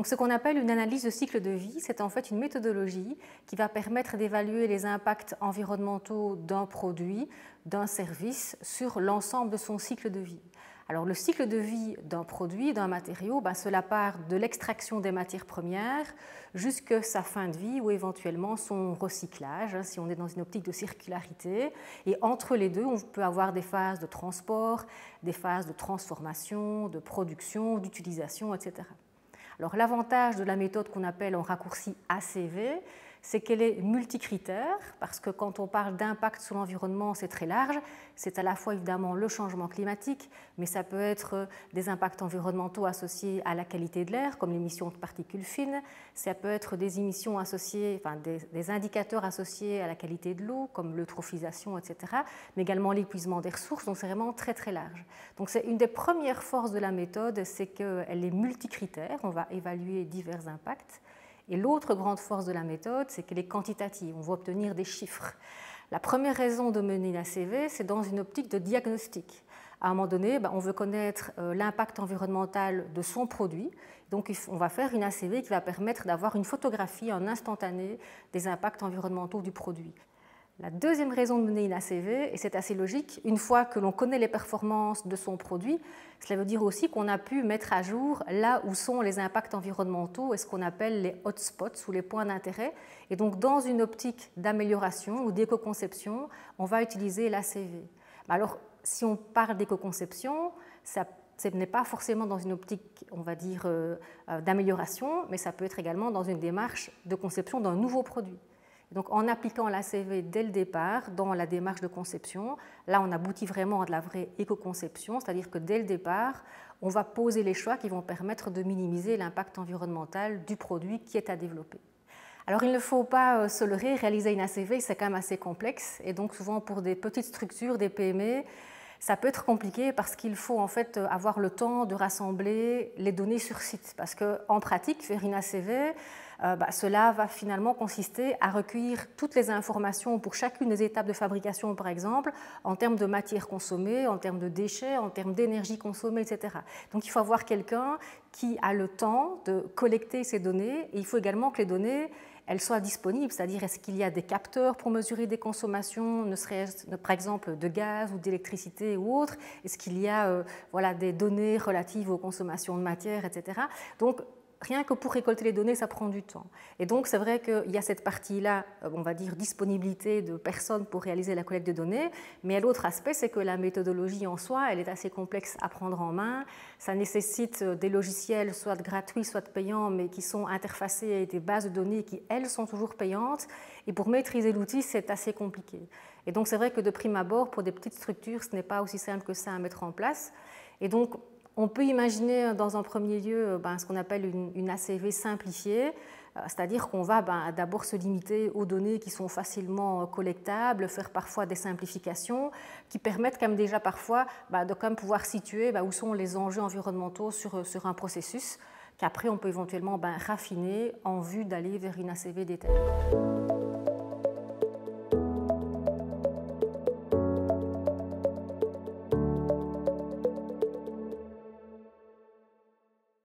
Donc ce qu'on appelle une analyse de cycle de vie, c'est en fait une méthodologie qui va permettre d'évaluer les impacts environnementaux d'un produit, d'un service sur l'ensemble de son cycle de vie. Alors le cycle de vie d'un produit, d'un matériau, cela part de l'extraction des matières premières jusqu'à sa fin de vie ou éventuellement son recyclage, si on est dans une optique de circularité. Et entre les deux, on peut avoir des phases de transport, des phases de transformation, de production, d'utilisation, etc. Alors l'avantage de la méthode qu'on appelle en raccourci ACV, c'est qu'elle est multicritère, parce que quand on parle d'impact sur l'environnement, c'est très large. C'est à la fois évidemment le changement climatique, mais ça peut être des impacts environnementaux associés à la qualité de l'air, comme l'émission de particules fines. Ça peut être des émissions associées, des indicateurs associés à la qualité de l'eau, comme l'eutrophisation, etc., mais également l'épuisement des ressources, donc c'est vraiment très très large. Donc c'est une des premières forces de la méthode, c'est qu'elle est multicritère, on va évaluer divers impacts. Et l'autre grande force de la méthode, c'est qu'elle est quantitative, on va obtenir des chiffres. La première raison de mener une ACV, c'est dans une optique de diagnostic. À un moment donné, on veut connaître l'impact environnemental de son produit. Donc on va faire une ACV qui va permettre d'avoir une photographie en instantané des impacts environnementaux du produit. La deuxième raison de mener une ACV, et c'est assez logique, une fois que l'on connaît les performances de son produit, cela veut dire aussi qu'on a pu mettre à jour là où sont les impacts environnementaux et ce qu'on appelle les hotspots ou les points d'intérêt. Et donc dans une optique d'amélioration ou d'éco-conception, on va utiliser l'ACV. Alors si on parle d'éco-conception, ce n'est pas forcément dans une optique, on va dire, d'amélioration, mais ça peut être également dans une démarche de conception d'un nouveau produit. Donc en appliquant l'ACV dès le départ dans la démarche de conception, là on aboutit vraiment à de la vraie éco-conception, c'est-à-dire que dès le départ, on va poser les choix qui vont permettre de minimiser l'impact environnemental du produit qui est à développer. Alors il ne faut pas se leurrer, réaliser une ACV c'est quand même assez complexe et donc souvent pour des petites structures, des PME, ça peut être compliqué parce qu'il faut en fait avoir le temps de rassembler les données sur site. Parce qu'en pratique, faire une ACV, cela va finalement consister à recueillir toutes les informations pour chacune des étapes de fabrication, par exemple, en termes de matière consommée, en termes de déchets, en termes d'énergie consommée, etc. Donc il faut avoir quelqu'un qui a le temps de collecter ces données et il faut également que les données elles soient disponibles, c'est-à-dire est-ce qu'il y a des capteurs pour mesurer des consommations, ne serait-ce par exemple de gaz ou d'électricité ou autre, est-ce qu'il y a des données relatives aux consommations de matière, etc. Donc rien que pour récolter les données, ça prend du temps. Et donc c'est vrai qu'il y a cette partie-là, on va dire disponibilité de personnes pour réaliser la collecte de données, mais l'autre aspect, c'est que la méthodologie en soi, elle est assez complexe à prendre en main. Ça nécessite des logiciels, soit gratuits, soit payants, mais qui sont interfacés avec des bases de données qui, elles, sont toujours payantes. Et pour maîtriser l'outil, c'est assez compliqué. Et donc c'est vrai que de prime abord, pour des petites structures, ce n'est pas aussi simple que ça à mettre en place. Et donc on peut imaginer dans un premier lieu ce qu'on appelle une ACV simplifiée, c'est-à-dire qu'on va d'abord se limiter aux données qui sont facilement collectables, faire parfois des simplifications qui permettent quand même déjà parfois de quand même pouvoir situer où sont les enjeux environnementaux sur un processus qu'après on peut éventuellement raffiner en vue d'aller vers une ACV détaillée.